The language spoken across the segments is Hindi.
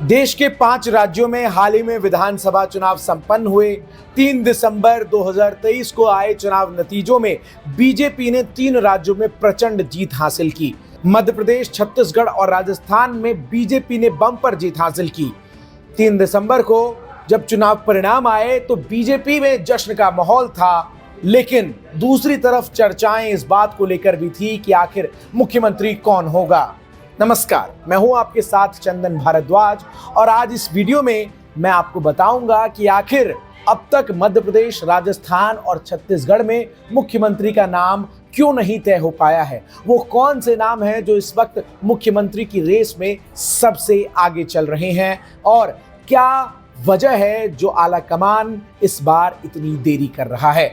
देश के 5 राज्यों में हाल ही में विधानसभा चुनाव संपन्न हुए। 3 दिसंबर 2023 को आए चुनाव नतीजों में बीजेपी ने 3 राज्यों में प्रचंड जीत हासिल की। मध्य प्रदेश, छत्तीसगढ़ और राजस्थान में बीजेपी ने बम्पर जीत हासिल की। 3 दिसंबर को जब चुनाव परिणाम आए तो बीजेपी में जश्न का माहौल था, लेकिन दूसरी तरफ चर्चाएं इस बात को लेकर भी थी कि आखिर मुख्यमंत्री कौन होगा। नमस्कार, मैं हूं आपके साथ चंदन भारद्वाज और आज इस वीडियो में मैं आपको बताऊंगा कि आखिर अब तक मध्य प्रदेश, राजस्थान और छत्तीसगढ़ में मुख्यमंत्री का नाम क्यों नहीं तय हो पाया है। वो कौन से नाम हैं जो इस वक्त मुख्यमंत्री की रेस में सबसे आगे चल रहे हैं और क्या वजह है जो आला कमान इस बार इतनी देरी कर रहा है।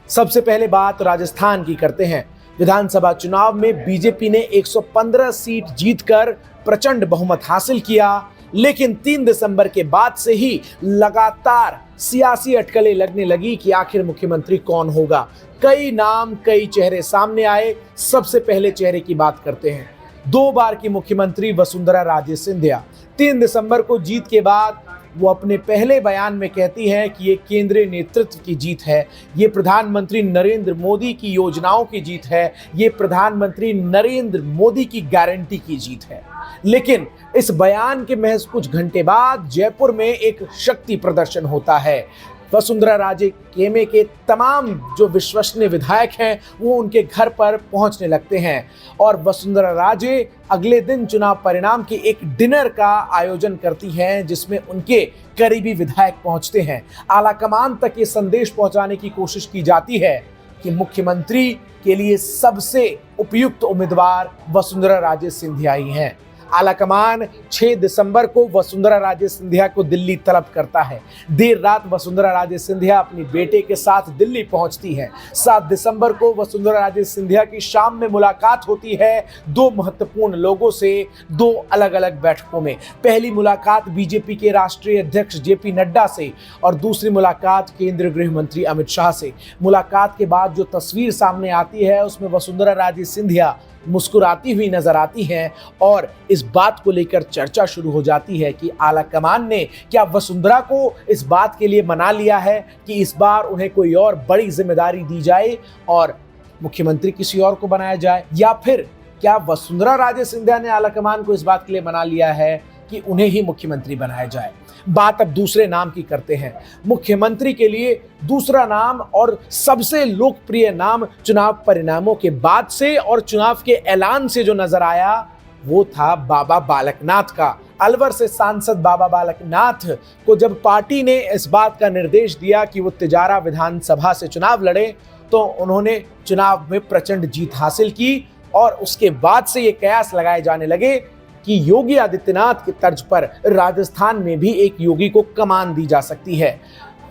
सबसे पहले बात राजस्थान की करते हैं। विधानसभा चुनाव में बीजेपी ने 115 सीट जीतकर प्रचंड बहुमत हासिल किया, लेकिन 3 दिसंबर के बाद से ही लगातार सियासी अटकलें लगने लगी कि आखिर मुख्यमंत्री कौन होगा। कई नाम, कई चेहरे सामने आए। सबसे पहले चेहरे की बात करते हैं। 2 बार की मुख्यमंत्री वसुंधरा राजे सिंधिया 3 दिसंबर को जीत के बाद वो अपने पहले बयान में कहती है कि ये केंद्रीय नेतृत्व की जीत है, ये प्रधानमंत्री नरेंद्र मोदी की योजनाओं की जीत है, ये प्रधानमंत्री नरेंद्र मोदी की गारंटी की जीत है। लेकिन इस बयान के महज कुछ घंटे बाद जयपुर में एक शक्ति प्रदर्शन होता है। वसुंधरा राजे केमे के तमाम जो विश्वसनीय विधायक हैं वो उनके घर पर पहुंचने लगते हैं और वसुंधरा राजे अगले दिन चुनाव परिणाम के एक डिनर का आयोजन करती हैं, जिसमें उनके करीबी विधायक पहुंचते हैं। आलाकमान तक ये संदेश पहुंचाने की कोशिश की जाती है कि मुख्यमंत्री के लिए सबसे उपयुक्त उम्मीदवार वसुंधरा राजे सिंधिया ही हैं। आलाकमान 6 दिसंबर को वसुंधरा राजे सिंधिया को दिल्ली तलब करता है। देर रात वसुंधरा राजे सिंधिया अपनी बेटे के साथ दिल्ली पहुंचती हैं। 7 दिसंबर को वसुंधरा राजे सिंधिया की शाम में मुलाकात होती है 2 महत्वपूर्ण लोगों से 2 अलग अलग बैठकों में। पहली मुलाकात बीजेपी के राष्ट्रीय अध्यक्ष जेपी नड्डा से और दूसरी मुलाकात केंद्रीय गृह मंत्री अमित शाह से। मुलाकात के बाद जो तस्वीर सामने आती है उसमें वसुंधरा राजे सिंधिया मुस्कुराती हुई नजर आती हैं और इस बात को लेकर चर्चा शुरू हो जाती है कि आलाकमान ने क्या वसुंधरा को इस बात के लिए मना लिया है कि इस बार उन्हें कोई और बड़ी जिम्मेदारी दी जाए और मुख्यमंत्री किसी और को बनाया जाए, या फिर क्या वसुंधरा राजे सिंधिया ने आलाकमान को इस बात के लिए मना लिया है कि उन्हें ही मुख्यमंत्री बनाया जाए। बात अब दूसरे नाम की करते हैं। मुख्यमंत्री के लिए दूसरा नाम और सबसे लोकप्रिय नाम चुनाव परिणामों के बाद से और चुनाव के ऐलान से जो नजर आया वो था बाबा बालकनाथ का। अलवर से सांसद बाबा बालकनाथ को जब पार्टी ने इस बात का निर्देश दिया कि वो तिजारा विधानसभा से चुनाव लड़े तो उन्होंने चुनाव में प्रचंड जीत हासिल की और उसके बाद से ये कयास लगाए जाने लगे कि योगी आदित्यनाथ की तर्ज पर राजस्थान में भी एक योगी को कमान दी जा सकती है।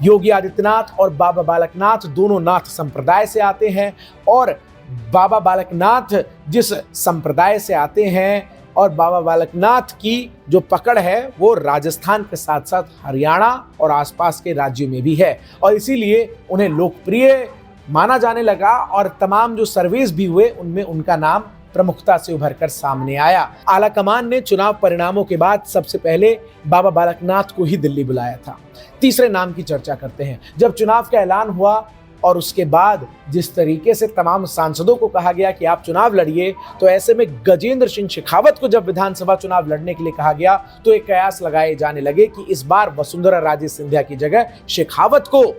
योगी आदित्यनाथ और बाबा बालकनाथ दोनों नाथ संप्रदाय से आते हैं और बाबा बालकनाथ जिस संप्रदाय से आते हैं और बाबा बालकनाथ की जो पकड़ है वो राजस्थान के साथ साथ हरियाणा और आसपास के राज्यों में भी है और इसीलिए उन्हें लोकप्रिय माना जाने लगा और तमाम जो सर्वेस भी हुए उनमें उनका नाम प्रमुखता से उभर कर सामने आया। आलाकमान ने चुनाव परिणामों के बाद सबसे पहले बाबा बालकनाथ को ही दिल्ली बुलाया था। तीसरे नाम की चर्चा करते हैं। जब चुनाव का ऐलान हुआ और उसके बाद जिस तरीके से तमाम सांसदों को कहा गया कि आप चुनाव लड़िए, तो ऐसे में गजेंद्र सिंह शेखावत को जब विधानसभा चुनाव लड़ने के लिए कहा गया तो एक कयास लगाए जाने लगे कि इस बार वसुंधरा राजे सिंधिया की जगह शेखावत को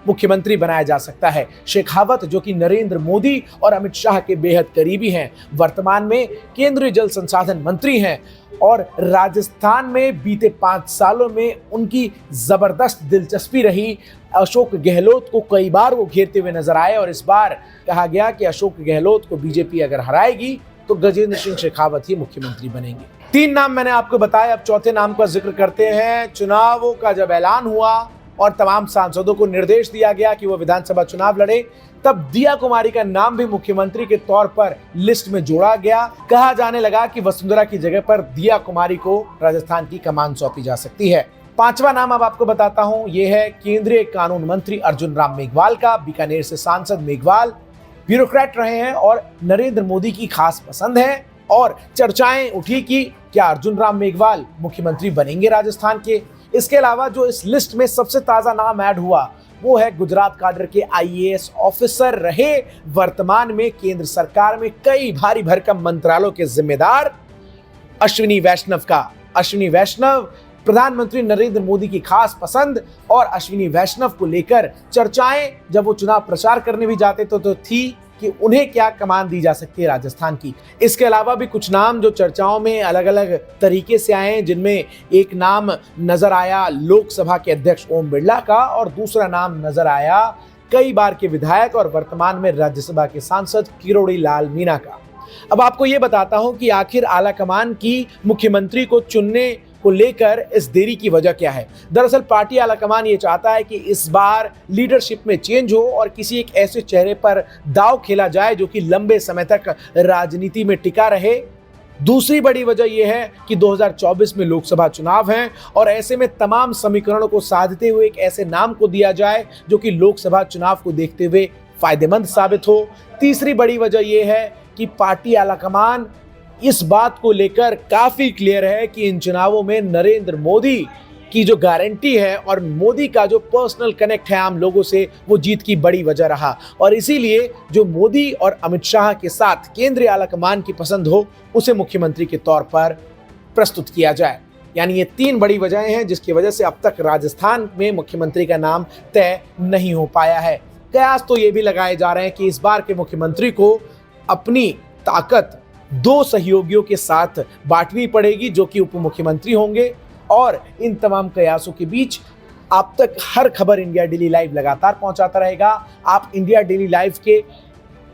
मुख्यमंत्री बनाया जा सकता है। शेखावत जो कि नरेंद्र मोदी और अमित शाह के बेहद करीबी हैं, वर्तमान में केंद्रीय जल संसाधन मंत्री हैं और राजस्थान में बीते 5 सालों में उनकी जबरदस्त दिलचस्पी रही। अशोक गहलोत को कई बार वो घेरते हुए नजर आए और इस बार कहा गया कि अशोक गहलोत को बीजेपी अगर हराएगी तो गजेंद्र सिंह शेखावत ही मुख्यमंत्री बनेंगे। 3 नाम मैंने आपको बताया, अब चौथे नाम का जिक्र करते हैं। चुनावों का जब ऐलान हुआ और तमाम सांसदों को निर्देश दिया गया कि वो विधानसभा चुनाव लड़े, तब दिया कुमारी का नाम भी मुख्यमंत्री के तौर पर लिस्ट में जोड़ा गया। कहा जाने लगा कि वसुंधरा की जगह पर दिया कुमारी को राजस्थान की कमान सौंपी जा सकती है। 5वां नाम अब आपको बताता हूं, यह है केंद्रीय कानून मंत्री अर्जुन राम मेघवाल का। बीकानेर से सांसद मेघवाल ब्यूरोक्रेट रहे हैं और नरेंद्र मोदी की खास पसंद है और चर्चाएं उठी कि क्या अर्जुन राम मेघवाल मुख्यमंत्री बनेंगे राजस्थान के। इसके अलावा जो इस लिस्ट में सबसे ताजा नाम ऐड हुआ वो है गुजरात काडर के आईएएस ऑफिसर रहे, वर्तमान में केंद्र सरकार में कई भारी भरकम मंत्रालयों के जिम्मेदार अश्विनी वैष्णव का। अश्विनी वैष्णव प्रधानमंत्री नरेंद्र मोदी की खास पसंद, और अश्विनी वैष्णव को लेकर चर्चाएं जब वो चुनाव प्रचार करने भी जाते तो थी कि उन्हें क्या कमान दी जा सकती है राजस्थान की। इसके अलावा भी कुछ नाम जो चर्चाओं में अलग अलग तरीके से आए हैं, जिनमें एक नाम नजर आया लोकसभा के अध्यक्ष ओम बिरला का, और दूसरा नाम नजर आया कई बार के विधायक और वर्तमान में राज्यसभा के सांसद किरोड़ी लाल मीणा का। अब आपको ये बताता हूं कि आखिर आलाकमान की मुख्यमंत्री को चुनने को लेकर इस देरी की वजह क्या है। दरअसल पार्टी आलाकमान ये चाहता है कि इस बार लीडरशिप में चेंज हो और किसी एक ऐसे चेहरे पर दांव खेला जाए जो कि लंबे समय तक राजनीति में टिका रहे। दूसरी बड़ी वजह यह है कि 2024 में लोकसभा चुनाव हैं और ऐसे में तमाम समीकरणों को साधते हुए एक ऐसे नाम को दिया जाए जो कि लोकसभा चुनाव को देखते हुए फायदेमंद साबित हो। तीसरी बड़ी वजह यह है कि पार्टी आलाकमान इस बात को लेकर काफी क्लियर है कि इन चुनावों में नरेंद्र मोदी की जो गारंटी है और मोदी का जो पर्सनल कनेक्ट है आम लोगों से, वो जीत की बड़ी वजह रहा, और इसीलिए जो मोदी और अमित शाह के साथ केंद्रीय आलाकमान की पसंद हो उसे मुख्यमंत्री के तौर पर प्रस्तुत किया जाए। यानी ये तीन बड़ी वजहें हैं जिसकी वजह से अब तक राजस्थान में मुख्यमंत्री का नाम तय नहीं हो पाया है। कयास तो ये भी लगाए जा रहे हैं कि इस बार के मुख्यमंत्री को अपनी ताकत दो सहयोगियों के साथ बांटनी पड़ेगी जो कि उप मुख्यमंत्री होंगे। और इन तमाम कयासों के बीच आप तक हर खबर इंडिया डेली लाइव लगातार पहुंचाता रहेगा। आप इंडिया डेली लाइव के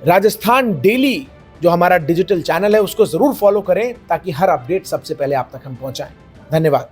राजस्थान डेली जो हमारा डिजिटल चैनल है उसको जरूर फॉलो करें ताकि हर अपडेट सबसे पहले आप तक हम पहुंचाएं। धन्यवाद।